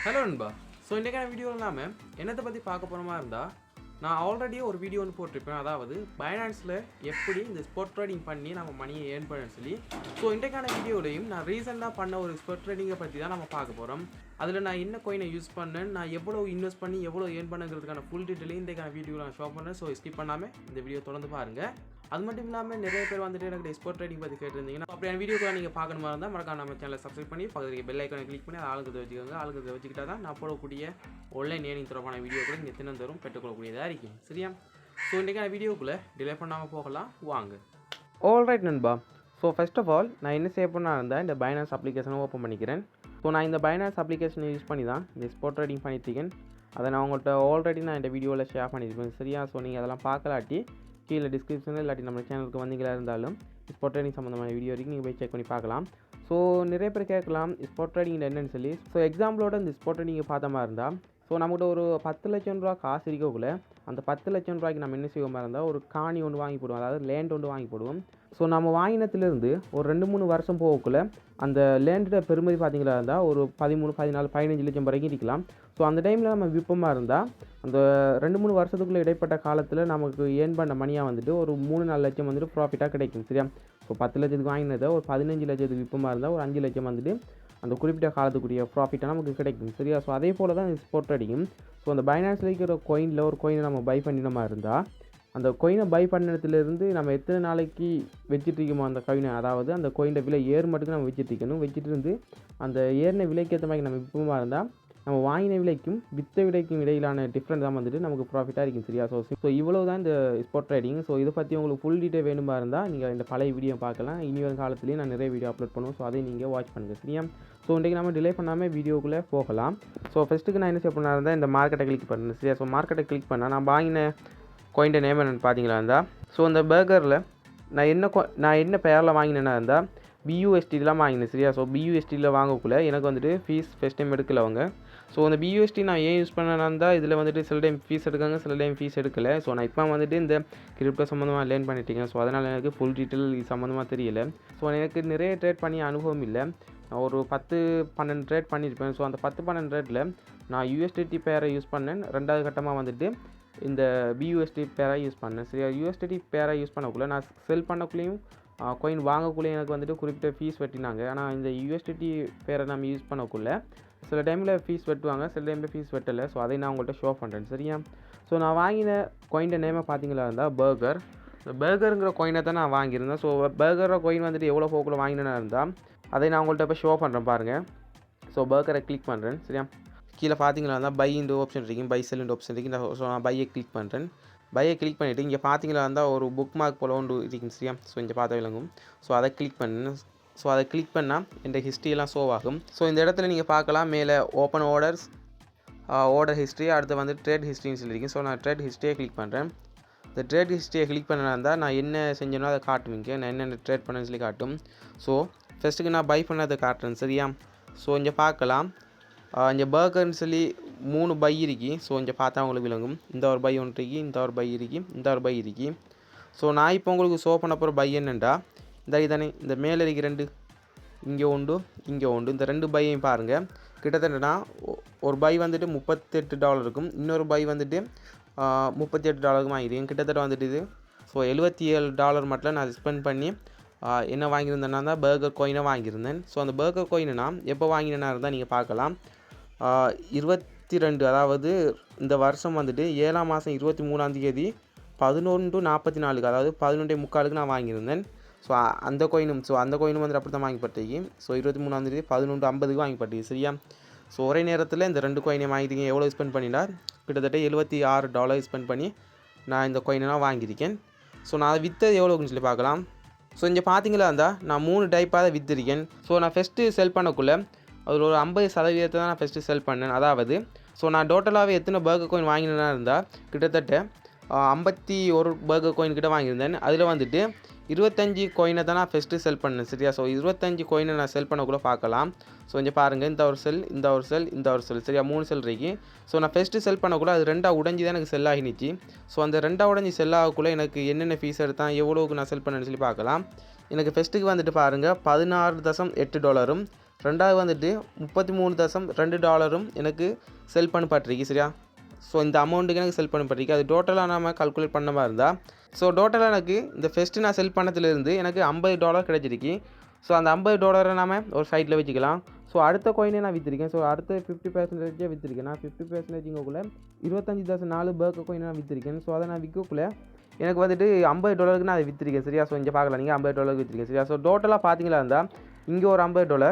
Hello நண்பா. So இன்றைக்கான video இல்லாமல் என்னத்தை பற்றி பார்க்க போகிற மாதிரி இருந்தால் நான் ஆல்ரெடி ஒரு வீடியோ ஒன்று போட்டிருப்பேன். அதாவது பைனான்ஸில் எப்படி இந்த ஸ்பாட் ட்ரேடிங் பண்ணி நம்ம மணியை ஏர்ன் பண்ணணும்னு சொல்லி. ஸோ இன்றைக்கான வீடியோலையும் நான் ரீசெண்டாக பண்ண ஒரு ஸ்பாட் ட்ரேடிங்கை பற்றி தான் நம்ம பார்க்க போகிறோம். அதில் நான் என்ன கோயினை யூஸ் பண்ணேன், நான் எவ்வளோ இன்வெஸ்ட் பண்ணி எவ்வளோ ஏர்ன் பண்ணுங்கிறதுக்கான ஃபுல் டீட்டெயிலையும் இன்றைக்கான வீடியோவில் நான் ஷோ பண்ணேன். ஸோ ஸ்கிப் பண்ணாமல் இந்த வீடியோ தொடர்ந்து பாருங்கள். அது மட்டும் இல்லாமல் நிறைய பேர் வந்துட்டு எனக்கு ஸ்பாட் ட்ரேடிங் பற்றி கேட்டிருந்தீங்கன்னா அப்படியான வீடியோக்களை நீங்கள் பார்க்கணுமா இருந்தால் மறக்காம நம்ம சேனலை சப்ஸ்கிரைப் பண்ணி பக்கத்துக்கு பெல் ஐக்கானை கிளிக் பண்ணி ஆளுங்கிறத வச்சுக்கோங்க. ஆளுங்கிறத வச்சுக்கிட்டா தான் நான் போடக்கூடிய ஆன்லைன் ஏர்னிங் தொடர்பான வீடியோக்களை நீங்கள் தினந்தோறும் பெற்றுக்கொள்ளக்கூடியதாக இருக்கும். சரியா? ஸோ இன்றைக்கான வீடியோக்குள்ளே டிலே பண்ணாமல் போகலாம் வாங்க. ஆல்ரைட் நண்பா. ஸோ ஃபர்ஸ்ட் ஆஃப் ஆல் நான் என்ன செய்ய பண்ணா இருந்தால் இந்த பைனான்ஸ் அப்ளிகேஷனை ஓப்பன் பண்ணிக்கிறேன். ஸோ நான் இந்த பைனான்ஸ் அப்ளிகேஷனை யூஸ் பண்ணி தான் இந்த ஸ்பாட் ட்ரேடிங் பண்ணியிருக்கேன். அதை நான் உங்கள்கிட்ட ஆல்ரெடி நான் இந்த வீடியோவில் ஷேர் பண்ணியிருப்பேன். சரியா? ஸோ நீங்கள் அதெல்லாம் பார்க்கலாட்டி கீழே டிஸ்கிரிப்ஷனில் இல்லாட்டி நம்ம சேனலுக்கு வந்தீங்களா இருந்தாலும் ஸ்பாட் ட்ரேடிங் சம்மந்தமான வீடியோ வரைக்கும் நீங்கள் போய் செக் பண்ணி பார்க்கலாம். ஸோ நிறைய பேர் கேட்கலாம் ஸ்பாட் ட்ரேடிங் என்னென்னு சொல்லி. ஸோ எக்ஸாம்பிளோட இந்த ஸ்பாட் ட்ரேடிங்கை பார்த்த மாதிரி இருந்தால் ஸோ நம்மகிட்ட ஒரு 10 லட்சம் ரூபா காசு இருக்கக்குள்ளே அந்த 10 லட்சம் ரூபாய்க்கு நம்ம என்ன செய்வோம் இருந்தால் ஒரு காணி ஒன்று வாங்கி போடுவோம், அதாவது லேண்ட் ஒன்று வாங்கி போடுவோம். ஸோ நம்ம வாங்கினத்துலேருந்து ஒரு 2-3 வருஷம் போகக்குள்ளே அந்த லேண்டோட பெருமதி பார்த்திங்களா இருந்தால் ஒரு 13, 14, 15 லட்சம் வரைக்கும் இருக்கலாம். ஸோ அந்த டைமில் நம்ம விருப்பமாக இருந்தால் அந்த 2-3 வருஷத்துக்குள்ளே இடைப்பட்ட காலத்தில் நமக்கு ஏர்ன் பண்ண மணியாக வந்துட்டு ஒரு 3-4 லட்சம் வந்துட்டு ப்ராஃபிட்டாக கிடைக்கும். சரியா? ஸோ 10 லட்சத்துக்கு வாங்கினதை ஒரு 15 லட்சத்துக்கு விருப்பமாக இருந்தால் ஒரு 5 லட்சம் வந்துட்டு அந்த குறிப்பிட்ட காலத்துக்குரிய ப்ராஃபிட்டாக நமக்கு கிடைக்கும். சரியா? ஸோ அதே போல் தான் ஸ்பாட் ட்ரேடிங்கும். ஸோ அந்த பைனான்ஸில் இருக்கிற கோயினில் ஒரு கோயினை நம்ம பை பண்ணின மாதிரி இருந்தால் அந்த கோயினை பை பண்ணினதுலேருந்து நம்ம எத்தனை நாளைக்கு வச்சுட்டு இருக்கோமோ அந்த கோயினை, அதாவது அந்த கோயினோட விலை ஏறு மட்டுக்கு நம்ம வச்சுட்டு இருக்கணும். வச்சுட்டு இருந்து அந்த ஏறின விலைக்கு ஏற்ற மாதிரி நம்ம விருப்பமாக இருந்தால் நம்ம வாங்கின விலைக்கும் விற்ற விலைக்கும் இடையிலான டிஃப்ரெண்ட் தான் வந்துட்டு நமக்கு ப்ராஃபிட்டாக இருக்கும். சரியா? ஸோ இவ்வளோ தான் இந்த ஸ்பாட் ட்ரேடிங். ஸோ இதை பற்றி உங்களுக்கு ஃபுல் டீட்டெயில் வேணுமா இருந்தால் நீங்கள் இந்த பழைய வீடியோ பார்க்கலாம். இனி வரும் காலத்துலேயும் நான் நிறைய வீடியோ அப்லோட் பண்ணுவோம். ஸோ அதை நீங்கள் வாட்ச் பண்ணுங்கள். சரியா? ஸோ இன்றைக்கி நம்ம டிலே பண்ணாமல் வீடியோக்குள்ளே போகலாம். ஸோ ஃபஸ்ட்டுக்கு நான் என்ன செய்ய பண்ணா இருந்தால் இந்த மார்க்கெட்டை கிளிக் பண்ணேன். சரியா? ஸோ மார்க்கெட்டை கிளிக் பண்ணால் நான் வாங்கின கோயின்ட நேம் என்னென்னு பார்த்தீங்களா இருந்தால் ஸோ அந்த பர்கரில் நான் என்ன பேரில் வாங்கினேன்னா இருந்தால் பியூஎஸ்டிலாம் வாங்கினேன். சரியா? ஸோ பியூஎஸ்டியில் வாங்கக்குள்ளே எனக்கு வந்துட்டு ஃபீஸ் ஃபஸ்ட் டைம் எடுக்கல அவங்க. ஸோ அந்த பியூஎஸ்டி நான் ஏன் யூஸ் பண்ணேன்னா இருந்தால் இதில் வந்துட்டு சில டைம் ஃபீஸ் எடுக்காங்க, சில டைம் ஃபீஸ் எடுக்கலை. ஸோ நான் இப்போ வந்துட்டு இந்த கிரிப்டோ சம்மந்தமாக லேர்ன் பண்ணிட்டேன். ஸோ அதனால் எனக்கு ஃபுல் டீட்டெயில் சம்மந்தமாக தெரியல. ஸோ எனக்கு நிறைய ட்ரேட் பண்ணி அனுபவம் இல்லை. நான் ஒரு 10-12 ட்ரேட் பண்ணியிருப்பேன். ஸோ அந்த 10-12 ட்ரேட்டில் நான் யூஎஸ்டிடி பேரை யூஸ் பண்ணேன். ரெண்டாவது கட்டமாக வந்துட்டு இந்த பியூஎஸ்டி பேரை யூஸ் பண்ணேன். சரியா? யூஎஸ்டிடி பேரை யூஸ் பண்ணக்குள்ளே நான் செல் பண்ணக்குள்ளேயும் கோயின் வாங்கக்குள்ளேயும் எனக்கு வந்துட்டு குறிப்பிட்ட ஃபீஸ் வெட்டினாங்க. ஆனால் இந்த யூஎஸ்டிடி பேரை நம்ம யூஸ் பண்ணக்குள்ளே சில டைமில் ஃபீஸ் வெட்டுவாங்க, சில டைமில் ஃபீஸ் வெட்டலை. ஸோ அதை நான் உங்கள்கிட்ட ஷோ பண்ணுறேன். சரியா? ஸோ நான் வாங்கின கோயின்ட நேமை பார்த்தீங்களா இருந்தால் பர்கர். இந்த பர்கருங்கிற கோயினை தான் நான் வாங்கியிருந்தேன். ஸோ பர்கரை கோயின் வந்துட்டு எவ்வளோ போக்கில் வாங்கினேன்னா இருந்தால் அதை நான் உங்கள்கிட்ட இப்போ ஷோ பண்ணுறேன் பாருங்கள். ஸோ பர்கரை கிளிக் பண்ணுறேன். சரியா? கீழே பார்த்தீங்களா இருந்தால் பை இந்த ஆப்ஷன் இருக்கும், பை செல் இந்த ஆப்ஷன் இருக்குது. ஸோ நான் பையை கிளிக் பண்ணுறேன். பையை கிளிக் பண்ணிவிட்டு இங்கே பார்த்தீங்களா இருந்தால் ஒரு புக் மார்க் போல ஒன்று இருக்கும். சரியா? ஸோ இங்கே பார்த்த விளங்கும். ஸோ அதை கிளிக் பண்ணேன். ஸோ அதை கிளிக் பண்ணால் இந்த ஹிஸ்ட்ரியெல்லாம் ஷோ ஆகும். ஸோ இந்த இடத்துல நீங்கள் பார்க்கலாம் மேலே ஓப்பன் ஆர்டர்ஸ், ஆர்டர் ஹிஸ்ட்ரி, அடுத்து வந்து ட்ரேட் ஹிஸ்ட்ரின்னு சொல்லியிருக்கேன். ஸோ நான் ட்ரேட் ஹிஸ்ட்ரியை கிளிக் பண்ணுறேன். இந்த ட்ரேட் ஹிஸ்ட்ரியை கிளிக் பண்ணா இருந்தால் நான் என்ன செஞ்சேனோ அதை காட்டுவீங்க, நான் என்னென்ன ட்ரேட் பண்ணேன்னு சொல்லி காட்டும். ஸோ ஃபஸ்ட்டுக்கு நான் பை பண்ணதை காட்டுறேன். சரியா? ஸோ இங்கே பார்க்கலாம் இங்கே பர்கர்னு சொல்லி 3 பை இருக்கு. ஸோ இங்கே பார்த்தா உங்களுக்கு விளங்கும். இந்த ஒரு பை ஒன்று இருக்கு, இந்த ஒரு பை இருக்கு, இந்த ஒரு பை இருக்கு. ஸோ நான் இப்போ உங்களுக்கு ஷோ பண்ண போகிற பை என்னென்றா இந்த இதானே இந்த மேலே இருக்க 2 இங்கே உண்டு, இங்கே உண்டு. இந்த 2 பையையும் பாருங்கள். கிட்டத்தட்டனா ஒரு பை வந்துட்டு $38 இருக்கும், இன்னொரு பை வந்துட்டு $38 வாங்கியிருக்கேன். கிட்டத்தட்ட வந்துட்டு இது ஸோ $77 மட்டும் நான் ஸ்பெண்ட் பண்ணி என்ன வாங்கியிருந்தேன்னா தான் பர்கர் கோயினை வாங்கியிருந்தேன். ஸோ அந்த பர்கர் கோயினை நான் எப்போ வாங்கினேன்னா இருந்தால் நீங்கள் பார்க்கலாம் 22, அதாவது இந்த வருஷம் வந்துட்டு 7ஆம் மாதம் 23ஆம் தேதி 11:44, அதாவது 11:45 நான் வாங்கியிருந்தேன். ஸோ அந்த கோயினும் வந்துட்டு அப்படி தான் வாங்கிப்பட்டீங்க. ஸோ 23ஆம் தேதி 11:50 வாங்கிப்பட்டீங்க. சரியா? ஸோ ஒரே நேரத்தில் இந்த 2 கோயினை வாங்கிட்டீங்க. எவ்வளோ ஸ்பெண்ட் பண்ணினா கிட்டத்தட்ட $76 ஸ்பெண்ட் பண்ணி நான் இந்த கோயினெலாம் வாங்கியிருக்கேன். ஸோ நான் அதை விற்றது எவ்வளோக்குன்னு சொல்லி பார்க்கலாம். ஸோ இங்கே பார்த்தீங்களா இருந்தால் நான் 3 டைப்பாக தான் விற்றுருக்கேன். ஸோ நான் ஃபஸ்ட்டு செல் பண்ணக்குள்ளே அதில் ஒரு 50% தான் நான் ஃபஸ்ட்டு செல் பண்ணேன். அதாவது ஸோ நான் டோட்டலாகவே எத்தனை பர்கர் கோயின் வாங்கினேன்னா இருந்தால் கிட்டத்தட்ட 51 பர்கர் கோயின் கிட்ட வாங்கியிருந்தேன். அதில் வந்துட்டு 25 கோயினை தான் நான் ஃபஸ்ட்டு செல் பண்ணேன். சரியா? ஸோ 25 கோயினை நான் செல் பண்ணக்குள்ளே பார்க்கலாம். ஸோ இங்கே பாருங்கள், இந்த ஒரு செல், இந்த ஒரு செல், இந்த ஒரு செல். சரியா? 3 செல் இருக்கு. ஸோ நான் ஃபஸ்ட்டு செல் பண்ணக்குள்ளே அது 2ஆக உடஞ்சி தான் எனக்கு செல் ஆகினிச்சு. ஸோ அந்த 2ஆக உடஞ்சி செல் ஆகக்குள்ளே எனக்கு என்னென்ன ஃபீஸ் எடுத்தான், எவ்வளோக்கு நான் செல் பண்ணேன்னு சொல்லி பார்க்கலாம். எனக்கு ஃபஸ்ட்டுக்கு வந்துட்டு பாருங்கள் $16.8, ரெண்டாவது வந்துட்டு $33.2 எனக்கு செல் பண்ணப்பட்டிருக்கு சரியா. ஸோ இந்த அமௌண்ட்டுக்கு எனக்கு செல் பண்ணப்பட்டிருக்கு. அது டோட்டலாக நம்ம கால்குலேட் பண்ண மாதிரி இருந்தால் ஸோ டோட்டலாக எனக்கு இந்த ஃபஸ்ட்டு நான் செல் பண்ணதுலேருந்து எனக்கு $50 கிடைச்சிருக்கு. ஸோ அந்த $50 நாம் ஒரு சைட்டில் வச்சுக்கலாம். ஸோ அடுத்த கோயினே நான் விற்றுருக்கேன். ஸோ அடுத்த 50% விற்றுருக்கேன். நான் 50%க்குள்ளே 25.4 பர்க் கோயினை நான் விற்றுருக்கேன். ஸோ அதை நான் விற்கக்குள்ளே எனக்கு வந்துட்டு $50 நான் அதை விற்றுருக்கேன் சரியா. ஸோ இங்கே பார்க்கலாம், நீங்கள் $50 விற்றுருக்கேன் சரியா. ஸோ டோட்டலாக பார்த்தீங்களா இருந்தால் இங்கே ஒரு $50,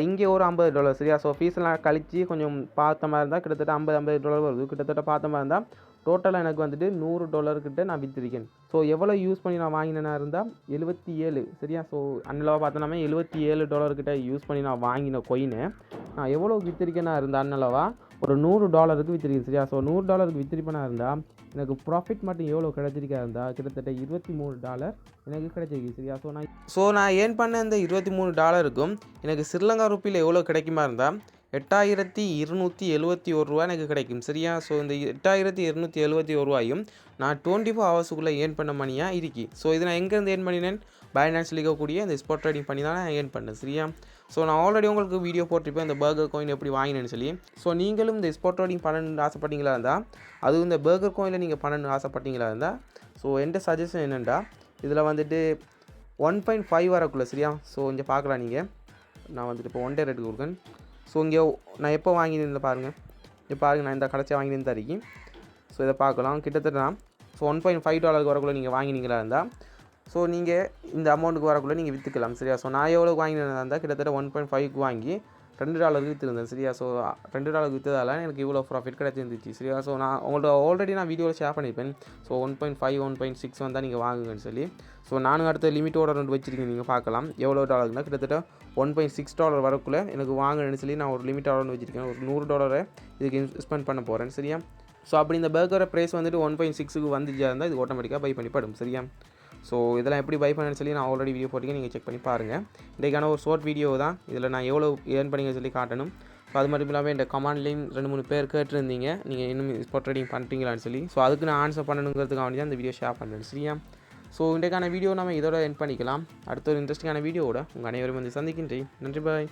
இங்கே ஒரு $50 சரியா. ஸோ ஃபீஸ்லாம் கழித்து கொஞ்சம் பார்த்த மாதிரி இருந்தால் கிட்டத்தட்ட $50 வருது. கிட்டத்தட்ட பார்த்த மாதிரி இருந்தால் டோட்டலாக எனக்கு வந்துட்டு $100 கிட்ட நான் விற்றுருக்கேன். ஸோ எவ்வளோ யூஸ் பண்ணி நான் வாங்கினேன்னா இருந்தால் 77 சரியா. ஸோ அன்னளவாக பார்த்தோன்னா $77 கிட்ட யூஸ் பண்ணி நான் வாங்கின கொயினை நான் எவ்வளோ விற்றுருக்கேன்னா இருந்தால் அன்னளவா ஒரு $100 விற்றுருக்கேன் சரியா. ஸோ $100 விற்றுருப்பேனா இருந்தால் எனக்கு ப்ராஃபிட் மட்டும் எவ்வளோ கிடைச்சிருக்கா இருந்தால் கிட்டத்தட்ட $23 எனக்கு கிடைச்சிருக்கு சரியா. ஸோ நான் ஏர்ன் பண்ண இந்த $23க்கும் எனக்கு ஸ்ரீலங்கா ரூபியில் எவ்வளோ கிடைக்குமா இருந்தால் 8,271 ரூபா எனக்கு கிடைக்கும் சரியா. ஸோ இந்த 8,271 ரூபாயும் நான் 24 ஹவர்ஸுக்குள்ளே ஏர்ன் பண்ண மணியாக இருக்கு. ஸோ இதை நான் எங்கேருந்து ஏர்ன் பண்ணினேன், பைனான்ஸில் இருக்கக்கூடிய இந்த ஸ்பாட் ட்ரேடிங் பண்ணி தான் நான் ஏர்ன் பண்ணேன் சரியா. ஸோ நான் ஆல்ரெடி உங்களுக்கு வீடியோ போட்டிருப்பேன் இந்த பர்கர் கோயின் எப்படி வாங்கினேன்னு சொல்லி. ஸோ நீங்களும் இந்த ஸ்பாட் ட்ரேடிங் பண்ணணுன்னு ஆசைப்பட்டீங்களா இருந்தால், அதுவும் இந்த பர்கர் கோயினில் நீங்கள் பண்ணணுன்னு ஆசைப்பட்டீங்களா இருந்தால், ஸோ எந்த சஜஷன் என்னென்னா இதில் வந்துட்டு 1.5 வரக்குள்ளே சரியா. ஸோ இங்கே பார்க்கலாம், நீங்கள் நான் வந்துட்டு இப்போ 1 டே ரேட்டுக்கு கொடுக்கேன். ஸோ இங்கே நான் எப்போ வாங்கினேன் பாருங்கள், இப்போ பாருங்கள் நான் இந்த கடைசியாக வாங்கினேன் தரிக்கி. ஸோ இதை பார்க்கலாம், கிட்டத்தட்ட ஸோ $1.5 வரக்குள்ளே நீங்கள் வாங்கினீங்களா இருந்தால் ஸோ நீங்கள் இந்த அமௌண்ட்டுக்கு வரக்குள்ளே நீங்கள் விற்றுக்கலாம் சரியா. ஸோ நான் எவ்வளோ வாங்கினேன் இருந்தால் கிட்டத்தட்ட 1.5க்கு வாங்கி $2 விற்றுருந்தேன் சரியா. ஸோ $2 விற்றதால எனக்கு இவ்வளோ ப்ராஃபிட் கிடைச்சிருந்துச்சு சரியா. ஸோ நான் உங்கள்ட்ட ஆல்ரெடி நான் வீடியோவில் ஷேர் பண்ணியிருப்பேன். ஸோ 1.5 1.6 வந்தால் நீங்கள் வாங்குங்கன்னு சொல்லி. ஸோ நானும் அடுத்த லிமிட்டோட ரெண்டு வச்சுருக்கேன், நீங்கள் பார்க்கலாம் எவ்வளோ டாலர்னா கிட்டத்தட்ட $1.6 வரக்குள்ளே எனக்கு வாங்கணுன்னு சொல்லி நான் ஒரு லிமிட் ஆர்டர்னு வச்சுருக்கேன். ஒரு $100 இதுக்கு இன்வெஸ்ட்மெண்ட் பண்ண போகிறேன் சரியா. ஸோ அப்படி இந்த பர்கரை ப்ரைஸ் வந்துட்டு 1.6க்கு வந்துச்சா இருந்தால் இது ஆட்டோமேட்டிக்காக பை பண்ணி படும் சரியா. ஸோ இதெல்லாம் எப்படி பை பண்ணணும்னு சொல்லி நான் ஆல்ரெடி வீடியோ போட்டிருக்கேன், நீங்கள் செக் பண்ணி பாருங்கள். இன்றைக்கான ஒரு ஷார்ட் வீடியோ தான், இதில் நான் எவ்வளோ ஏர்ன் பண்ணிங்கன்னு சொல்லி காட்டணும். ஸோ அது மட்டும் இல்லாமல் இந்த கமாண்ட்லேயும் 2-3 பேர் கேட்டிருந்தீங்க நீங்கள் இன்னும் ஸ்பாட் ட்ரேடிங் பண்ணுறீங்களான்னு சொல்லி. ஸோ அதுக்கு நான் ஆன்சர் பண்ணணுங்கிறதுக்காக வேண்டி தான் இந்த வீடியோ ஷேர் பண்ணுறேன் சரியா. ஸோ இன்றைக்கான வீடியோ நம்ம இதோட எண்ட் பண்ணிக்கலாம். அடுத்த ஒரு இன்ட்ரெஸ்டிங்கான வீடியோவோட உங்கள் அனைவரும் வந்து சந்திக்கின்றேன். நன்றி, பாய்.